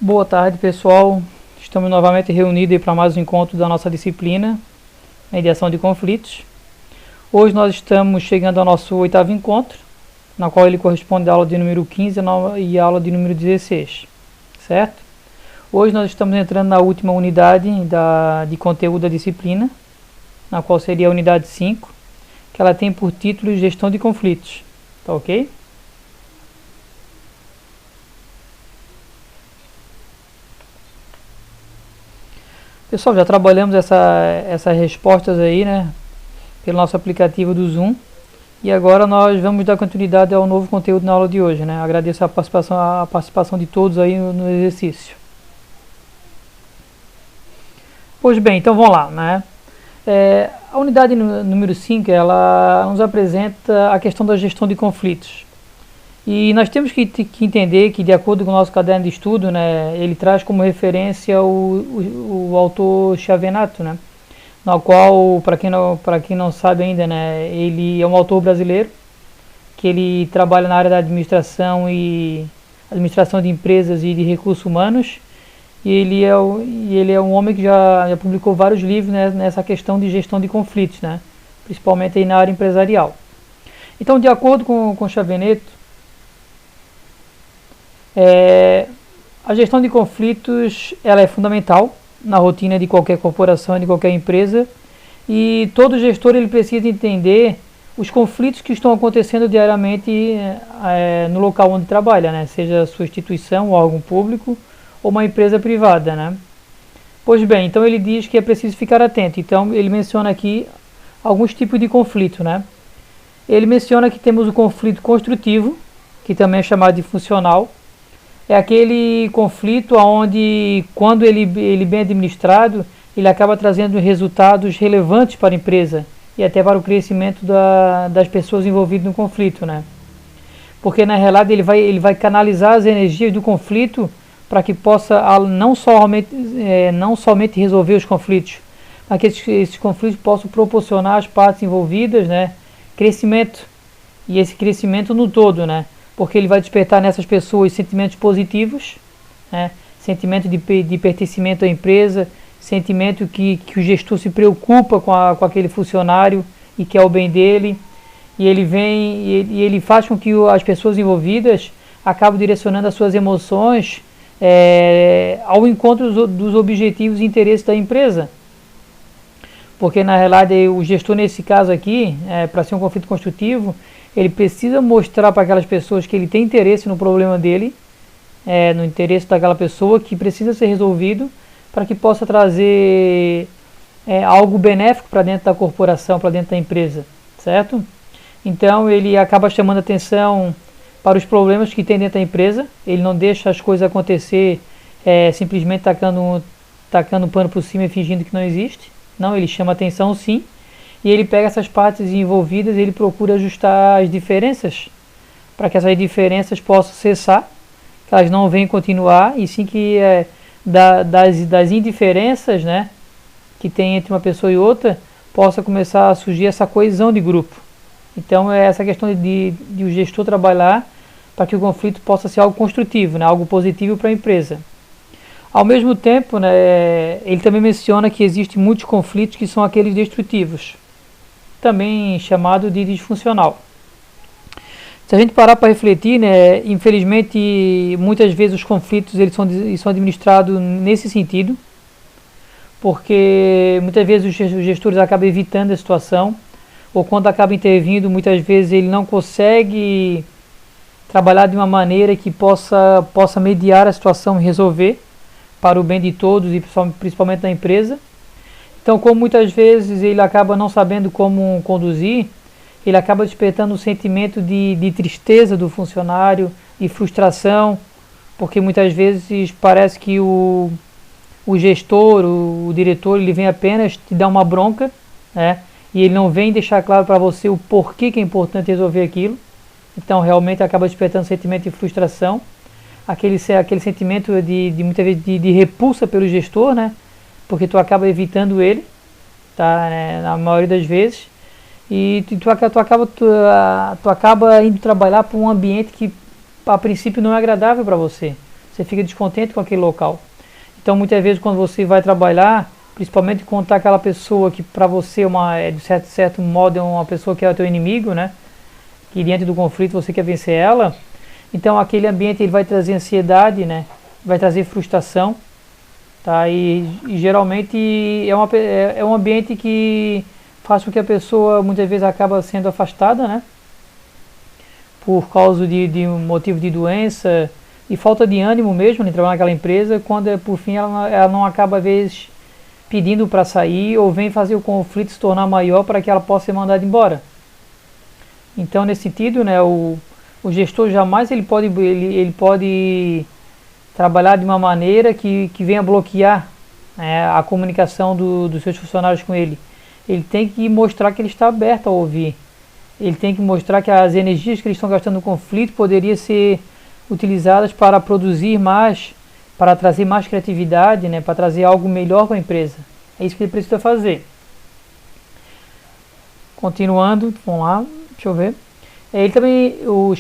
Boa tarde, pessoal. Estamos novamente reunidos para mais um encontro da nossa disciplina, Mediação de Conflitos. Hoje nós estamos chegando ao nosso oitavo encontro, na qual ele corresponde à aula de número 15 e à aula de número 16, certo? Hoje nós estamos entrando na última unidade de conteúdo da disciplina, na qual seria a unidade 5, que ela tem por título Gestão de Conflitos, tá ok? Pessoal, já trabalhamos essas respostas aí, né, pelo nosso aplicativo do Zoom. E agora nós vamos dar continuidade ao novo conteúdo na aula de hoje, né? Agradeço a participação de todos aí no exercício. Pois bem, então vamos lá, né? A unidade número 5, ela nos apresenta a questão da gestão de conflitos. E nós temos que entender que, de acordo com o nosso caderno de estudo, né, ele traz como referência o autor Chiavenato, né, no qual, para quem não sabe ainda, né, ele é um autor brasileiro, que ele trabalha na área da administração de empresas e de recursos humanos, e ele é um homem que já publicou vários livros, né, nessa questão de gestão de conflitos, né, principalmente aí na área empresarial. Então, de acordo com Chiavenato, a gestão de conflitos ela é fundamental na rotina de qualquer corporação, de qualquer empresa, e todo gestor ele precisa entender os conflitos que estão acontecendo diariamente no local onde trabalha, né? Seja sua instituição, ou órgão público ou uma empresa privada, né? Pois bem, então ele diz que é preciso ficar atento. Então ele menciona aqui alguns tipos de conflito, né? Ele menciona que temos o conflito construtivo, que também é chamado de funcional. É aquele conflito onde, quando ele bem administrado, ele acaba trazendo resultados relevantes para a empresa e até para o crescimento das pessoas envolvidas no conflito, né? Porque na realidade ele vai canalizar as energias do conflito para que possa não somente resolver os conflitos, mas que esses conflitos possam proporcionar às partes envolvidas, né, crescimento, e esse crescimento no todo, né? Porque ele vai despertar nessas pessoas sentimentos positivos, né? Sentimento de pertencimento à empresa, sentimento que o gestor se preocupa com aquele funcionário e quer o bem dele, e ele faz com que as pessoas envolvidas acabem direcionando as suas emoções ao encontro dos objetivos e interesses da empresa. Porque na realidade o gestor nesse caso aqui, para ser um conflito construtivo, ele precisa mostrar para aquelas pessoas que ele tem interesse no problema dele, no interesse daquela pessoa que precisa ser resolvido, para que possa trazer algo benéfico para dentro da corporação, para dentro da empresa, certo? Então ele acaba chamando atenção para os problemas que tem dentro da empresa, ele não deixa as coisas acontecer simplesmente tacando pano por cima e fingindo que não existe. Não, ele chama atenção sim, e ele pega essas partes envolvidas e ele procura ajustar as diferenças, para que essas diferenças possam cessar, que elas não venham continuar, e sim que das indiferenças, né, que tem entre uma pessoa e outra, possa começar a surgir essa coesão de grupo. Então é essa questão de o gestor trabalhar para que o conflito possa ser algo construtivo, né, algo positivo para a empresa. Ao mesmo tempo, né, ele também menciona que existem muitos conflitos que são aqueles destrutivos, também chamado de disfuncional. Se a gente parar para refletir, né, infelizmente, muitas vezes os conflitos eles são administrados nesse sentido, porque muitas vezes os gestores acabam evitando a situação, ou quando acaba intervindo, muitas vezes ele não consegue trabalhar de uma maneira que possa mediar a situação e resolver para o bem de todos e principalmente da empresa. Então, como muitas vezes ele acaba não sabendo como conduzir, ele acaba despertando um sentimento de tristeza do funcionário, de frustração, porque muitas vezes parece que o gestor, o diretor, ele vem apenas te dar uma bronca, né? E ele não vem deixar claro para você o porquê que é importante resolver aquilo. Então, realmente acaba despertando um sentimento de frustração, aquele sentimento muitas vezes de repulsa pelo gestor, né? Porque tu acaba evitando ele, tá, né, na maioria das vezes, e tu acaba indo trabalhar para um ambiente que a princípio não é agradável para você. você fica descontente com aquele local. Então muitas vezes quando você vai trabalhar, principalmente quando está aquela pessoa que para você de certo modo é uma pessoa que é o teu inimigo, né? Que diante do conflito você quer vencer ela, então aquele ambiente ele vai trazer ansiedade, né? Vai trazer frustração, tá? E geralmente é um ambiente que faz com que a pessoa muitas vezes acaba sendo afastada, né? Por causa de um motivo de doença e falta de ânimo mesmo de trabalhar naquela empresa, quando por fim ela não acaba às vezes pedindo para sair ou vem fazer o conflito se tornar maior para que ela possa ser mandada embora. Então nesse sentido, né, o gestor jamais ele pode trabalhar de uma maneira que venha bloquear, né, a comunicação dos seus funcionários com ele. Ele tem que mostrar que ele está aberto a ouvir. Ele tem que mostrar que as energias que eles estão gastando no conflito poderiam ser utilizadas para produzir mais, para trazer mais criatividade, né, para trazer algo melhor para a empresa. É isso que ele precisa fazer. Continuando, vamos lá, deixa eu ver. Ele também, o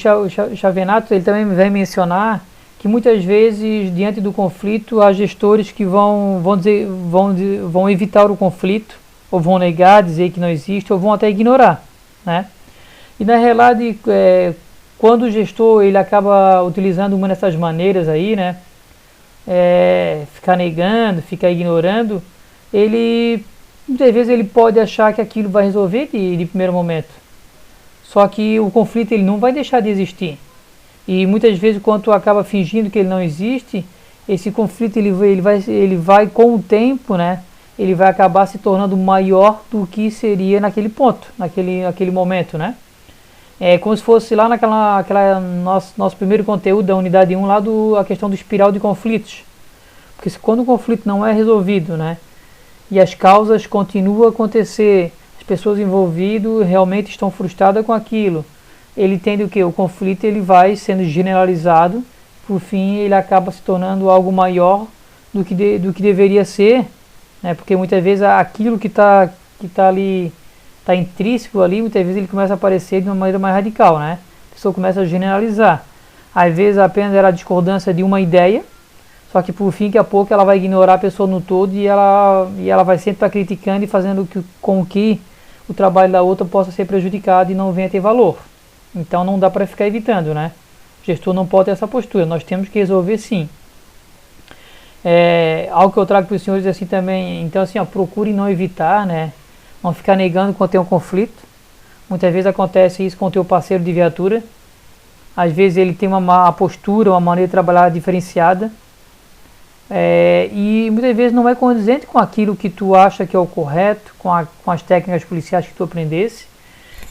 Chavenato, ele também vai mencionar que muitas vezes, diante do conflito, há gestores que vão evitar o conflito, ou vão negar, dizer que não existe, ou vão até ignorar, né? E na realidade, quando o gestor ele acaba utilizando uma dessas maneiras aí, né, ficar negando, ficar ignorando, ele muitas vezes ele pode achar que aquilo vai resolver de primeiro momento. Só que o conflito ele não vai deixar de existir. E muitas vezes quando tu acaba fingindo que ele não existe, esse conflito ele vai com o tempo, né, ele vai acabar se tornando maior do que seria naquele ponto, naquele momento, né? É como se fosse lá nosso primeiro conteúdo da unidade 1, lá a questão do espiral de conflitos. Porque quando o conflito não é resolvido, né, e as causas continuam a acontecer, as pessoas envolvidas realmente estão frustradas com aquilo, ele entende o que? O conflito ele vai sendo generalizado, por fim ele acaba se tornando algo maior do que deveria ser, né, porque muitas vezes aquilo que está ali, está intrínseco ali, muitas vezes ele começa a aparecer de uma maneira mais radical, né? A pessoa começa a generalizar. Às vezes apenas era a discordância de uma ideia, só que por fim, daqui a pouco ela vai ignorar a pessoa no todo e ela vai sempre estar criticando e fazendo com que o trabalho da outra possa ser prejudicado e não venha ter valor. Então não dá para ficar evitando, né? O gestor não pode ter essa postura, nós temos que resolver sim. Algo que eu trago para os senhores assim também, então assim, procure não evitar, né? Não ficar negando quando tem um conflito. Muitas vezes acontece isso com o teu parceiro de viatura. Às vezes ele tem uma postura, uma maneira de trabalhar diferenciada. E muitas vezes não é condizente com aquilo que tu acha que é o correto, com as técnicas policiais que tu aprendesse.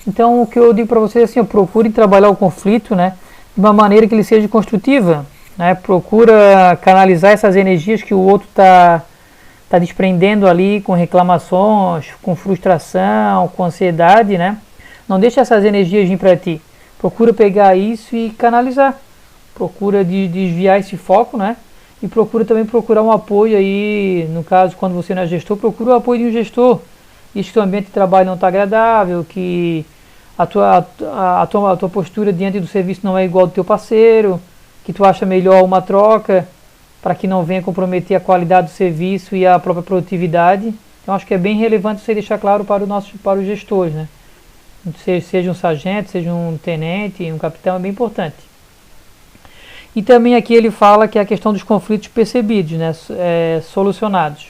Então o que eu digo para vocês é assim, procure trabalhar o conflito, né, de uma maneira que ele seja construtiva, né? Procura canalizar essas energias que o outro está desprendendo ali com reclamações, com frustração, com ansiedade, né? Não deixa essas energias vir para ti. Procura pegar isso e canalizar. Procura desviar esse foco, né? E procura também procurar um apoio aí, no caso, quando você não é gestor, procura o apoio de um gestor. Diz que o ambiente de trabalho não está agradável, que a tua postura diante do serviço não é igual ao do teu parceiro, que tu acha melhor uma troca, para que não venha comprometer a qualidade do serviço e a própria produtividade. Então acho que é bem relevante você deixar claro para os gestores, né? Seja um sargento, seja um tenente, um capitão, é bem importante. E também aqui ele fala que é a questão dos conflitos percebidos, né? Solucionados.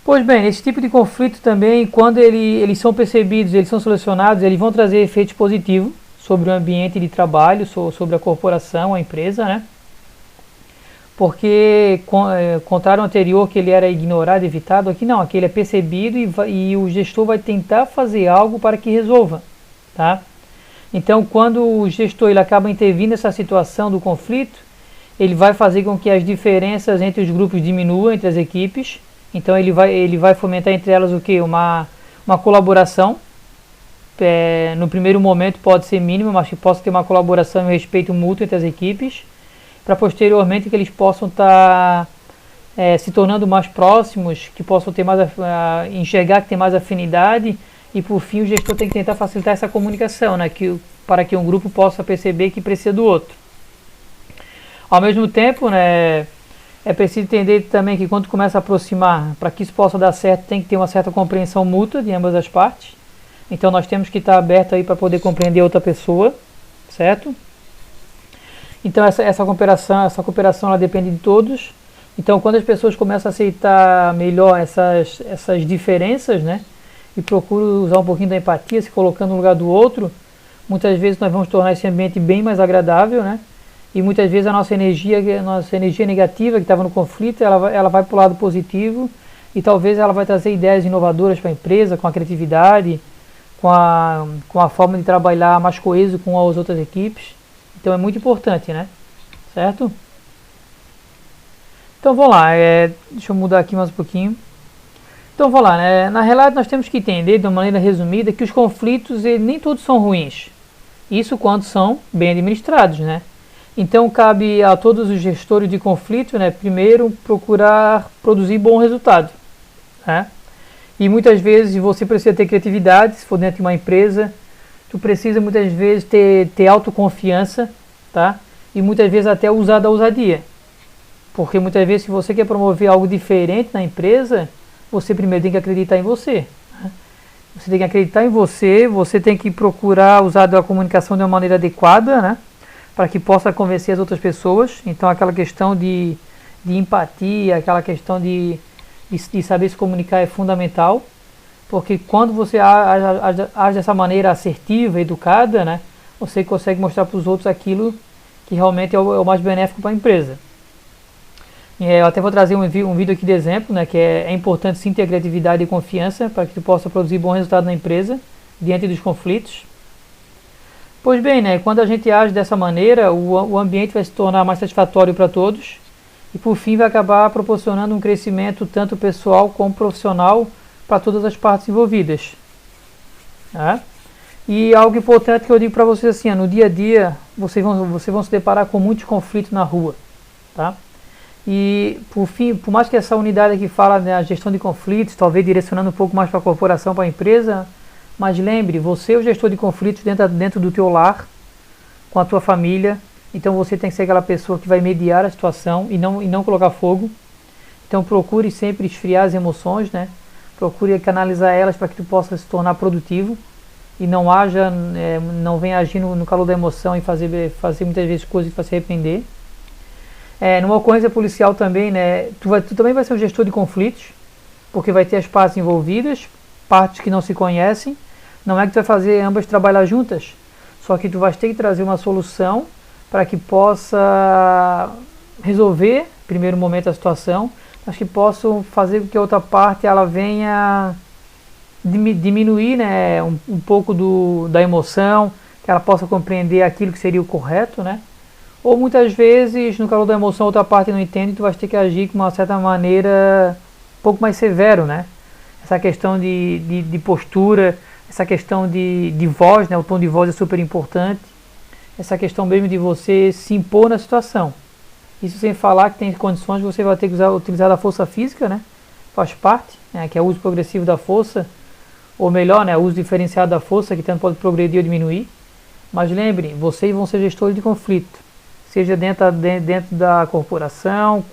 Pois bem, esse tipo de conflito também, quando eles são percebidos, eles são solucionados, eles vão trazer efeitos positivos sobre o ambiente de trabalho, sobre a corporação, a empresa, né? Porque, contrário ao anterior, que ele era ignorado, evitado, aqui não, aqui ele é percebido e o gestor vai tentar fazer algo para que resolva, tá? Então, quando o gestor ele acaba intervindo nessa situação do conflito, ele vai fazer com que as diferenças entre os grupos diminuam, entre as equipes. Então, ele vai fomentar entre elas o quê? Uma colaboração. No primeiro momento pode ser mínima, mas que possa ter uma colaboração e um respeito mútuo entre as equipes, para posteriormente que eles possam estar se tornando mais próximos, que possam ter mais enxergar que tem mais afinidade, e por fim o gestor tem que tentar facilitar essa comunicação, né, para que um grupo possa perceber que precisa do outro. Ao mesmo tempo, né, é preciso entender também que quando começa a aproximar, para que isso possa dar certo, tem que ter uma certa compreensão mútua de ambas as partes. Então nós temos que estar aberto aí para poder compreender outra pessoa, certo? Então essa cooperação ela depende de todos. Então quando as pessoas começam a aceitar melhor essas diferenças, né, e procuram usar um pouquinho da empatia, se colocando no lugar do outro, muitas vezes nós vamos tornar esse ambiente bem mais agradável, né? E muitas vezes a nossa energia negativa que estava no conflito, ela vai para o lado positivo e talvez ela vai trazer ideias inovadoras para a empresa, com a criatividade, com a forma de trabalhar mais coeso com as outras equipes. Então é muito importante, né? Certo? Então vamos lá, deixa eu mudar aqui mais um pouquinho. Então vamos lá, né? Na realidade nós temos que entender de uma maneira resumida que os conflitos nem todos são ruins. Isso quando são bem administrados, né? Então cabe a todos os gestores de conflito, né, primeiro procurar produzir bom resultado, né? E muitas vezes você precisa ter criatividade, se for dentro de uma empresa, tu precisa muitas vezes ter autoconfiança, tá? E muitas vezes até usar da ousadia. Porque muitas vezes se você quer promover algo diferente na empresa, você primeiro tem que acreditar em você, né? Você tem que acreditar em você, você tem que procurar usar da comunicação de uma maneira adequada, né, para que possa convencer as outras pessoas. Então aquela questão de empatia, aquela questão de saber se comunicar é fundamental, porque quando você age dessa maneira assertiva, educada, né, você consegue mostrar para os outros aquilo que realmente é o mais benéfico para a empresa. Eu até vou trazer um vídeo aqui de exemplo, né, que é importante sim ter criatividade e confiança para que tu possa produzir bom resultado na empresa, diante dos conflitos. Pois bem, né, quando a gente age dessa maneira, o ambiente vai se tornar mais satisfatório para todos e por fim vai acabar proporcionando um crescimento tanto pessoal como profissional para todas as partes envolvidas. Tá? E algo importante que eu digo para vocês assim, no dia a dia vocês vão se deparar com muitos conflitos na rua, tá? E por fim, por mais que essa unidade aqui fala da gestão de conflitos, talvez direcionando um pouco mais para a corporação, para a empresa, mas lembre, você é o gestor de conflitos dentro do teu lar, com a tua família, então você tem que ser aquela pessoa que vai mediar a situação e não colocar fogo. Então procure sempre esfriar as emoções, né? Procure canalizar elas para que tu possa se tornar produtivo e não venha agir no calor da emoção e fazer muitas vezes coisas que vai se arrepender. Numa ocorrência policial também, né, tu também vai ser um gestor de conflitos, porque vai ter as partes envolvidas, partes que não se conhecem. Não é que tu vai fazer ambas trabalhar juntas, só que tu vai ter que trazer uma solução para que possa resolver, no primeiro momento, a situação, mas que possa fazer com que a outra parte ela venha diminuir, né, um pouco da emoção, que ela possa compreender aquilo que seria o correto, né? Ou muitas vezes, no calor da emoção, a outra parte não entende e tu vai ter que agir de uma certa maneira um pouco mais severo, né? Essa questão de postura, essa questão de voz, né? O tom de voz é super importante. Essa questão mesmo de você se impor na situação. Isso sem falar que tem condições que você vai ter que utilizar da força física, né? Faz parte, né? Que é o uso progressivo da força, ou melhor, né? O uso diferenciado da força, que tanto pode progredir ou diminuir. Mas lembrem, vocês vão ser gestores de conflito. Seja dentro da corporação,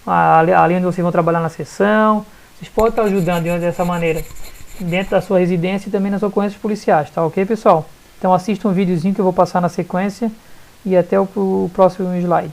ali onde vocês vão trabalhar na seção, vocês podem estar ajudando dessa maneira, dentro da sua residência e também nas ocorrências policiais, tá ok, pessoal? Então assista um videozinho que eu vou passar na sequência e até o próximo slide.